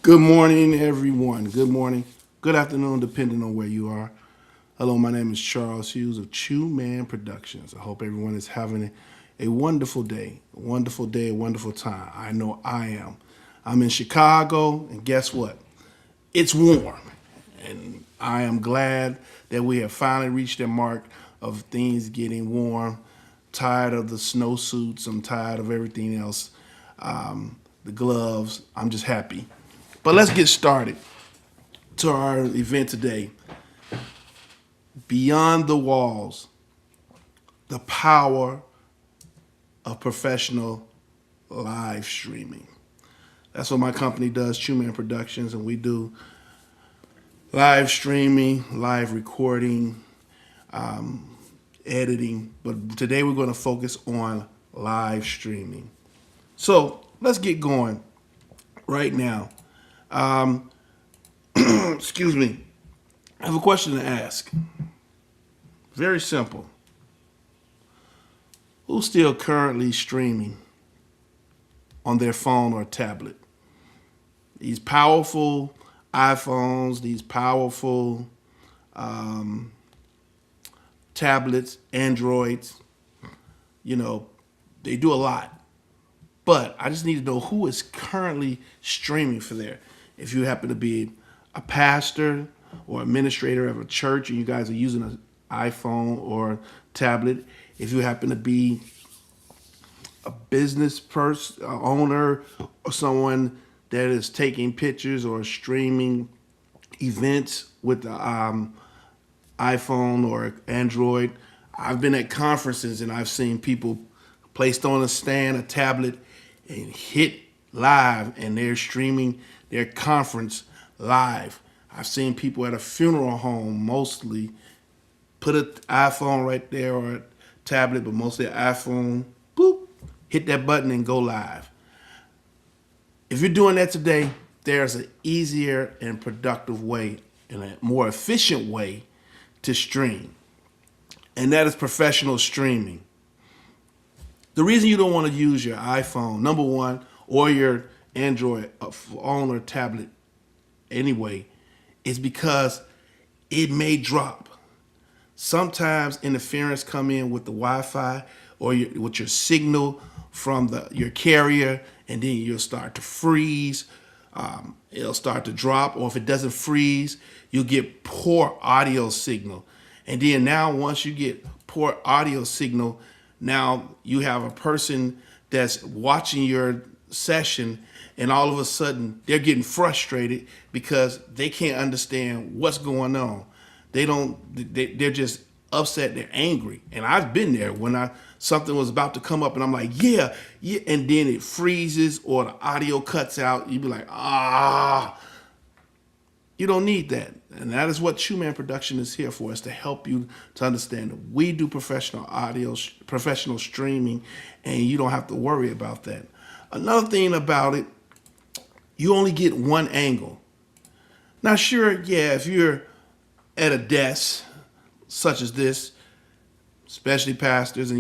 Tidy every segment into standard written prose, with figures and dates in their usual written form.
Good morning, everyone. Good morning. Good afternoon, depending on where you are. Hello, my name is Charles Hughes of Chew Man Productions. I hope everyone is having a wonderful day, a wonderful time. I know I am. I'm in Chicago, and guess what? It's warm. And I am glad that we have finally reached that mark of things getting warm. Tired of the snowsuits. I'm tired of everything else. The gloves. I'm just happy. But let's get started to our event today. Beyond the walls, the power of professional live streaming. That's what my company does, Chew Man Productions, and we do live streaming, live recording, editing. But today we're going to focus on live streaming. So let's get going right now. Excuse me. I have a question to ask. Very simple. Who's still currently streaming on their phone or tablet? These powerful iPhones, these powerful tablets, Androids, they do a lot. But I just need to know who is currently streaming for there. If you happen to be a pastor or administrator of a church and you guys are using an iPhone or tablet, if you happen to be a business person, owner, or someone that is taking pictures or streaming events with the iPhone or Android. I've been at conferences and I've seen people placed on a stand, a tablet, and hit live, and they're streaming their conference live. I've seen people at a funeral home mostly put an iPhone right there or a tablet, but mostly an iPhone, boop, hit that button and go live. If you're doing that today, there's an easier and productive way and a more efficient way to stream, and that is professional streaming. The reason you don't want to use your iPhone, number one, or your Android phone or tablet anyway, is because it may drop. Sometimes interference come in with the Wi-Fi or with your signal from your carrier, and then you'll start to freeze. It'll start to drop, or if it doesn't freeze, you'll get poor audio signal. And then now once you get poor audio signal, now you have a person that's watching your session, and all of a sudden they're getting frustrated because they can't understand what's going on. They're just upset, they're angry. And I've been there when something was about to come up and I'm like, yeah, and then it freezes or the audio cuts out. You'd be like, you don't need that. And that is what Chew Man Production is here for, is to help you to understand that we do professional audio, professional streaming, and you don't have to worry about that. Another thing about it, you only get one angle. Now, sure, yeah, if you're at a desk such as this, especially pastors, and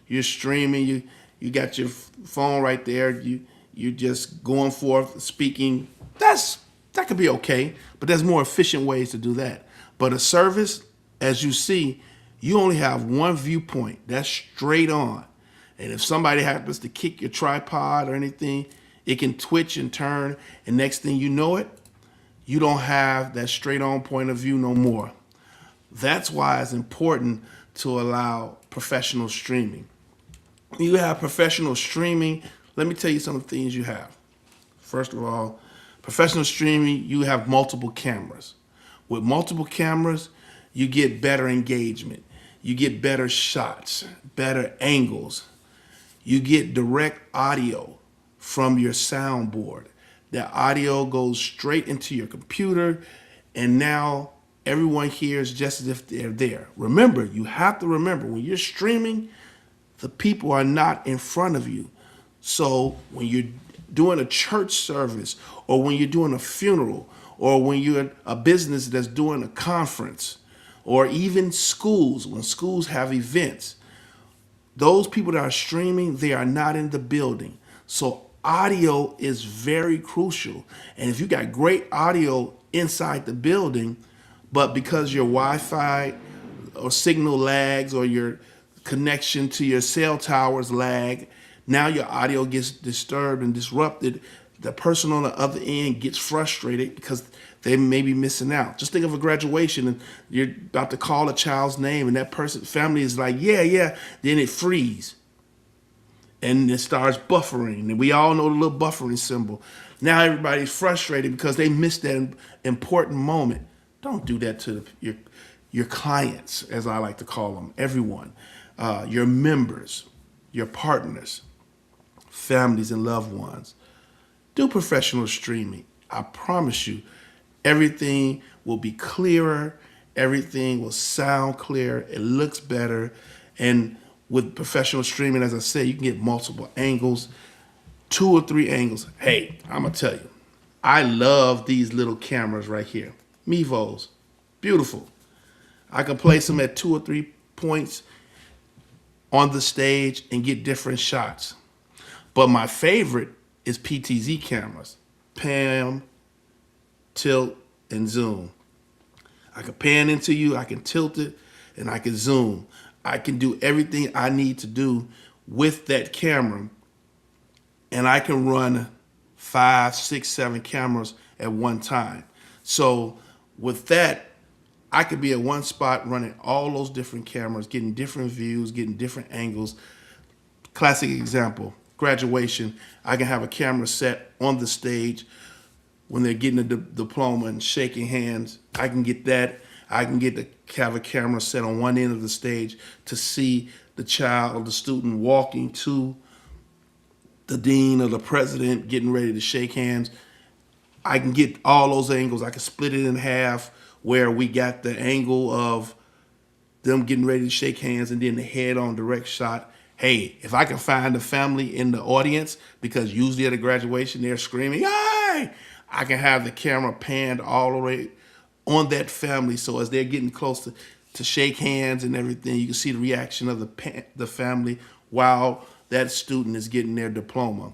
you're streaming, you got your phone right there, you're just going forth speaking, that could be okay, but there's more efficient ways to do that. But a service, as you see, you only have one viewpoint. That's straight on. And if somebody happens to kick your tripod or anything, it can twitch and turn, and next thing you know it, you don't have that straight on point of view no more. That's why it's important to allow professional streaming. When you have professional streaming, let me tell you some of the things you have. First of all, professional streaming, you have multiple cameras. With multiple cameras, you get better engagement. You get better shots, better angles. You get direct audio from your soundboard. That audio goes straight into your computer, and now everyone hears just as if they're there. Remember, you have to remember, when you're streaming, the people are not in front of you. So when you're doing a church service, or when you're doing a funeral, or when you're a business that's doing a conference, or even schools, when schools have events, those people that are streaming, they are not in the building. So audio is very crucial. And if you got great audio inside the building, but because your Wi-Fi or signal lags or your connection to your cell towers lag, now your audio gets disturbed and disrupted. The person on the other end gets frustrated because they may be missing out. Just think of a graduation and you're about to call a child's name and that person family is like, yeah, yeah, then it freezes and it starts buffering. And we all know the little buffering symbol. Now everybody's frustrated because they missed that important moment. Don't do that to your clients, as I like to call them, everyone, your members, your partners, families, and loved ones. Do professional streaming. I promise you, everything will be clearer. Everything will sound clear. It looks better. And with professional streaming, as I said, you can get multiple angles, 2 or 3 angles. Hey, I'm going to tell you, I love these little cameras right here. Mevos. Beautiful. I can place them at 2 or 3 points on the stage and get different shots. But my favorite is PTZ cameras. Pan, tilt, and zoom. I can pan into you, I can tilt it, and I can zoom. I can do everything I need to do with that camera. And I can run 5, 6, 7 cameras at one time. So with that, I could be at one spot running all those different cameras, getting different views, getting different angles. Classic example, graduation. I can have a camera set on the stage when they're getting a diploma and shaking hands. I can get that. I can get to have a camera set on one end of the stage to see the child or the student walking to the dean or the president, getting ready to shake hands. I can get all those angles. I can split it in half where we got the angle of them getting ready to shake hands and then the head-on direct shot. Hey, if I can find the family in the audience, because usually at a graduation they're screaming, "Hey!" I can have the camera panned all the way on that family, so as they're getting close to shake hands and everything, you can see the reaction of the family while that student is getting their diploma.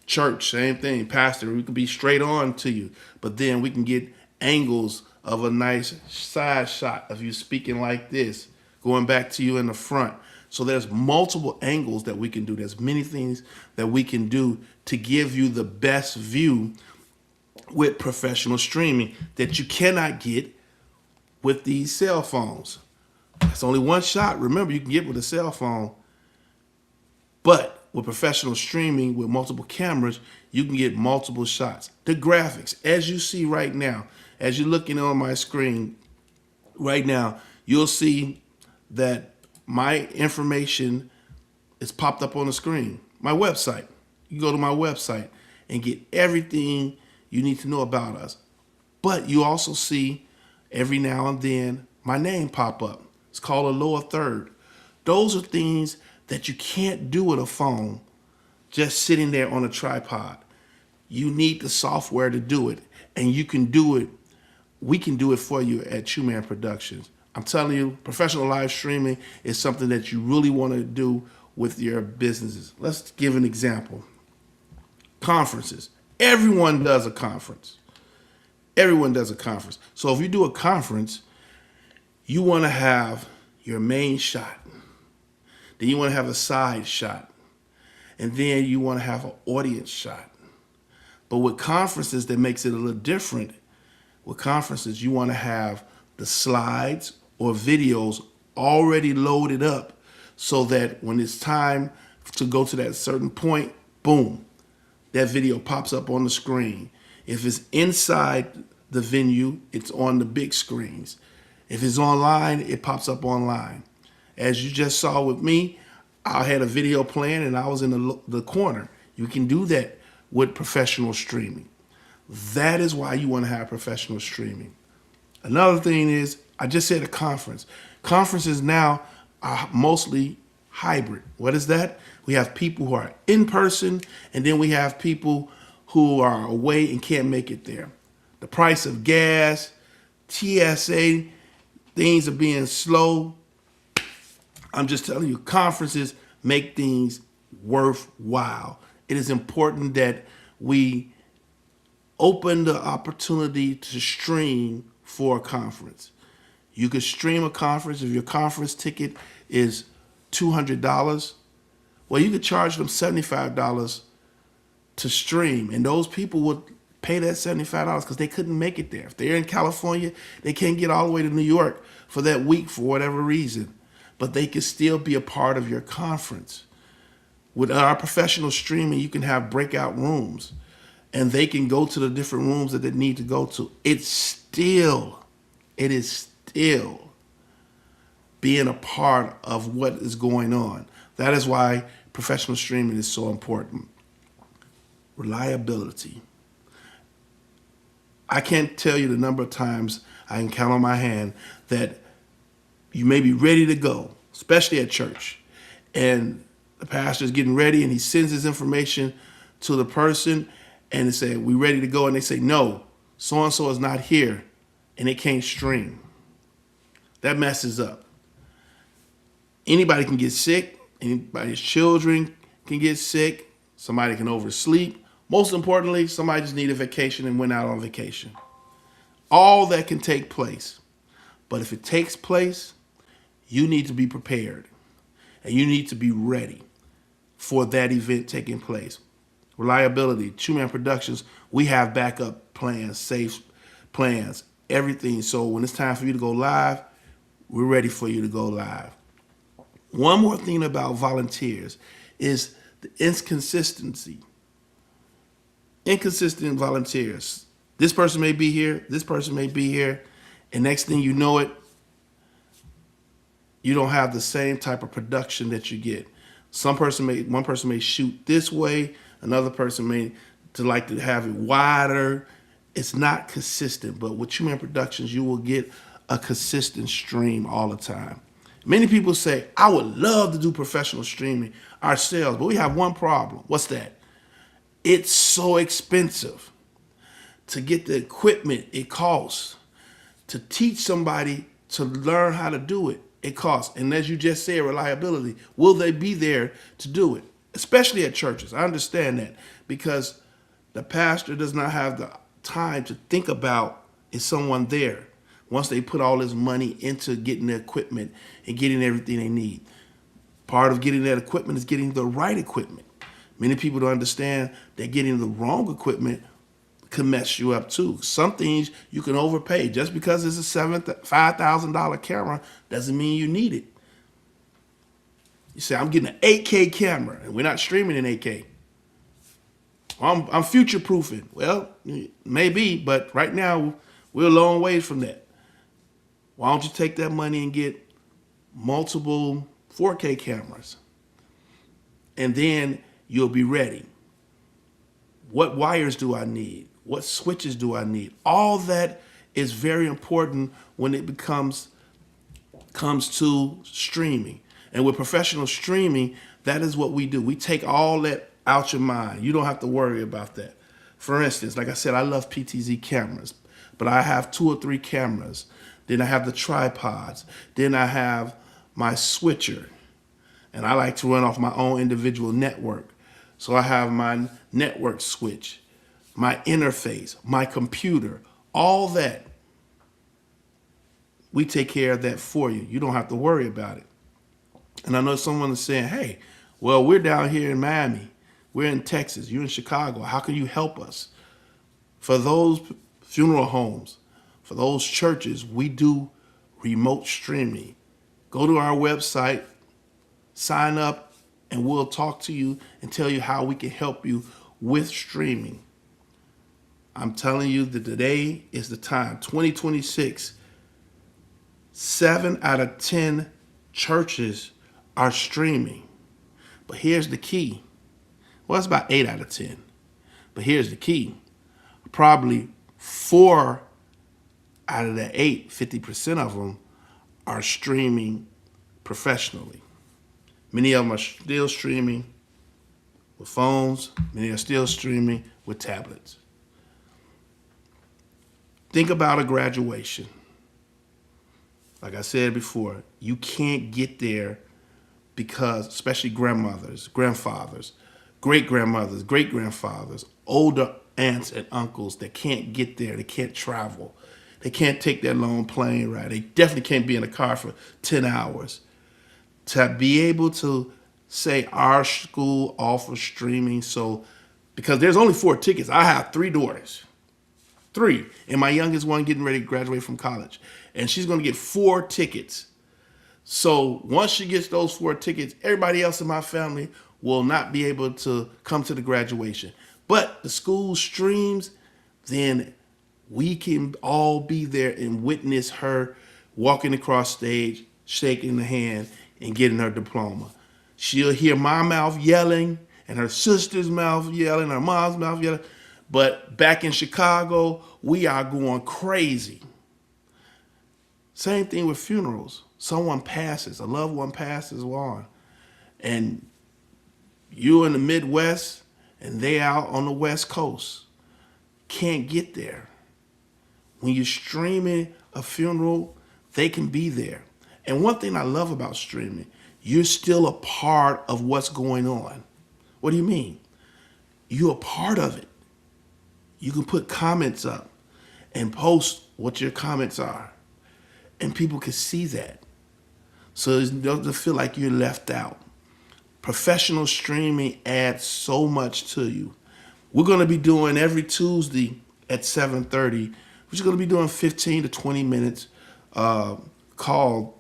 Church, same thing. Pastor, we can be straight on to you, but then we can get angles of a nice side shot of you speaking like this, going back to you in the front. So there's multiple angles that we can do. There's many things that we can do to give you the best view with professional streaming that you cannot get with these cell phones. It's only one shot. Remember, you can get with a cell phone, but with professional streaming with multiple cameras, you can get multiple shots. The graphics, as you see right now, as you're looking on my screen right now, you'll see that my information is popped up on the screen. My website. You go to my website and get everything you need to know about us. But you also see every now and then my name pop up. It's called a lower third. Those are things that you can't do with a phone just sitting there on a tripod. You need the software to do it, and you can do it. We can do it for you at Shoeman Productions. I'm telling you, professional live streaming is something that you really want to do with your businesses. Let's give an example. Conferences. Everyone does a conference. Everyone does a conference. So if you do a conference, you want to have your main shot. Then you want to have a side shot. And then you want to have an audience shot. But with conferences, that makes it a little different. With conferences, you want to have the slides or videos already loaded up so that when it's time to go to that certain point, boom, that video pops up on the screen. If it's inside the venue, it's on the big screens. If it's online, it pops up online. As you just saw with me, I had a video playing and I was in the corner. You can do that with professional streaming. That is why you want to have professional streaming. Another thing is, I just said a conference. Conferences now are mostly hybrid. What is that? We have people who are in person, and then we have people who are away and can't make it there. The price of gas, TSA, things are being slow. I'm just telling you, conferences make things worthwhile. it is important that we open the opportunity to stream for a conference. You could stream a conference. If your conference ticket is $200, well, you could charge them $75 to stream, and those people would pay that $75 because they couldn't make it there. If they're in California, they can't get all the way to New York for that week for whatever reason, but they can still be a part of your conference. With our professional streaming, you can have breakout rooms, and they can go to the different rooms that they need to go to. It is still being a part of what is going on. That is why professional streaming is so important. Reliability. I can't tell you the number of times I can count on my hand that you may be ready to go, especially at church, and the pastor is getting ready and he sends his information to the person and they say, "We ready to go?" And they say, "No, so-and-so is not here," and they can't stream. That messes up. Anybody can get sick. Anybody's children can get sick. Somebody can oversleep. Most importantly, somebody just needed a vacation and went out on vacation. All that can take place. But if it takes place, you need to be prepared. And you need to be ready for that event taking place. Reliability, Truman Productions, we have backup plans, safe plans, everything. So when it's time for you to go live, we're ready for you to go live. One more thing about volunteers is the inconsistency. Inconsistent volunteers. This person may be here, this person may be here, and next thing you know it, you don't have the same type of production that you get. One person may shoot this way, another person may like to have it wider. It's not consistent, but with Truman Productions, you will get a consistent stream all the time. Many people say, "I would love to do professional streaming ourselves," but we have one problem. What's that? It's so expensive to get the equipment. It costs to teach somebody to learn how to do it. It costs. And as you just said, reliability. Will they be there to do it? Especially at churches. I understand that because the pastor does not have the time to think about, is someone there once they put all this money into getting the equipment and getting everything they need. Part of getting that equipment is getting the right equipment. Many people don't understand that getting the wrong equipment can mess you up too. Some things you can overpay. Just because it's a $5,000 camera doesn't mean you need it. You say, "I'm getting an 8K camera," and we're not streaming in 8K. I'm future-proofing. Well, maybe, but right now we're a long ways from that. Why don't you take that money and get multiple 4K cameras? And then you'll be ready. What wires do I need? What switches do I need? All that is very important when it comes to streaming. And with professional streaming, that is what we do. We take all that out your mind. You don't have to worry about that. For instance, like I said, I love PTZ cameras, but I have 2 or 3 cameras. Then I have the tripods. Then I have my switcher. And I like to run off my own individual network. So I have my network switch, my interface, my computer, all that. We take care of that for you. You don't have to worry about it. And I know someone is saying, "Hey, well, we're down here in Miami. We're in Texas. You're in Chicago. How can you help us?" For those funeral homes, for those churches, we do remote streaming. Go to our website, sign up, and we'll talk to you and tell you how we can help you with streaming. I'm telling you that today is the time. 2026, 7 out of 10 churches are streaming. But here's the key. Well, it's about 8 out of 10. But here's the key. Probably 4 out of the 8, 50% of them, are streaming professionally. Many of them are still streaming with phones. Many are still streaming with tablets. Think about a graduation. Like I said before, you can't get there because, especially grandmothers, grandfathers, great grandmothers, great grandfathers, older aunts and uncles that can't get there, they can't travel, they can't take that long plane ride, they definitely can't be in a car for 10 hours. To be able to say our school offers streaming, so because there's only 4 tickets, I have 3 daughters. 3. And my youngest one getting ready to graduate from college. And she's going to get 4 tickets. So once she gets those 4 tickets, everybody else in my family will not be able to come to the graduation. But the school streams, then we can all be there and witness her walking across stage, shaking the hand, and getting her diploma. She'll hear my mouth yelling and her sister's mouth yelling, her mom's mouth yelling. But back in Chicago, we are going crazy. Same thing with funerals. Someone passes, a loved one passes on, and you're in the Midwest and they out on the West Coast. Can't get there. When you're streaming a funeral, they can be there. And one thing I love about streaming, you're still a part of what's going on. What do you mean? You're a part of it. You can put comments up and post what your comments are, and people can see that. So it doesn't feel like you're left out. Professional streaming adds so much to you. We're going to be doing every Tuesday at 7:30. We're just going to be doing 15 to 20 minutes called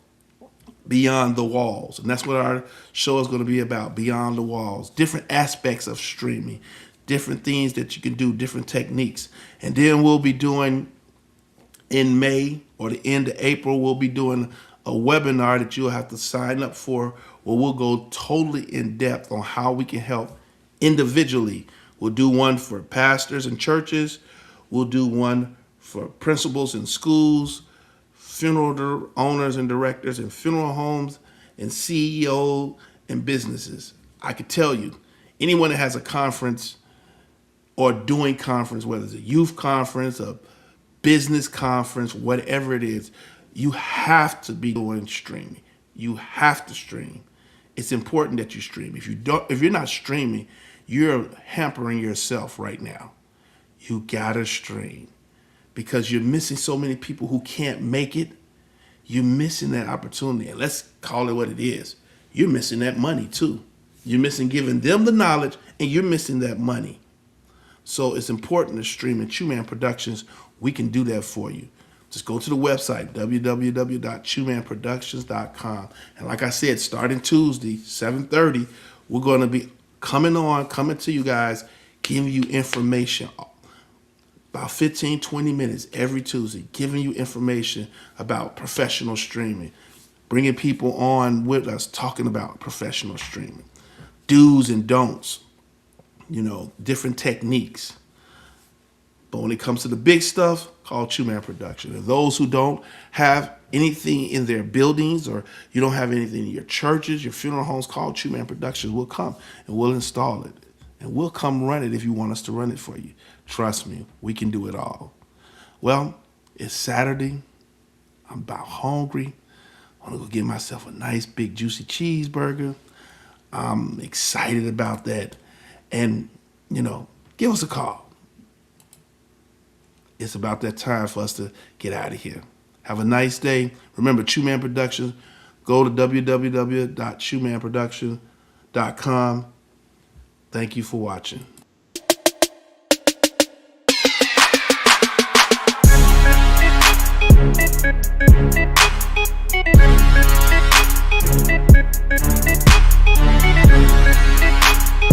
Beyond the Walls. And that's what our show is going to be about, Beyond the Walls. Different aspects of streaming, different things that you can do, different techniques. And then we'll be doing in May or the end of April, we'll be doing a webinar that you'll have to sign up for, where we'll go totally in depth on how we can help individually. We'll do one for pastors and churches. We'll do one for principals in schools, funeral owners and directors in funeral homes, and CEO and businesses. I could tell you, anyone that has a conference or doing conference, whether it's a youth conference, a business conference, whatever it is, you have to be doing streaming. You have to stream. It's important that you stream. If you're not streaming, you're hampering yourself right now. You gotta stream, because you're missing so many people who can't make it. You're missing that opportunity. And let's call it what it is. You're missing that money too. You're missing giving them the knowledge, and you're missing that money. So it's important to stream. In Chuman Productions, we can do that for you. Just go to the website, www.chumanproductions.com. And like I said, starting Tuesday, 7:30, we're going to be coming to you guys, giving you information, about 15, 20 minutes every Tuesday, giving you information about professional streaming, bringing people on with us, talking about professional streaming, do's and don'ts, different techniques. But when it comes to the big stuff, call Chuman Production. And those who don't have anything in their buildings, or you don't have anything in your churches, your funeral homes, call Chuman Productions. We'll come and we'll install it. And we'll come run it if you want us to run it for you. Trust me, we can do it all. Well, it's Saturday. I'm about hungry. I want to go get myself a nice big juicy cheeseburger. I'm excited about that. And, give us a call. It's about that time for us to get out of here. Have a nice day. Remember, Chuman Productions. Go to www.chumanproduction.com. Thank you for watching.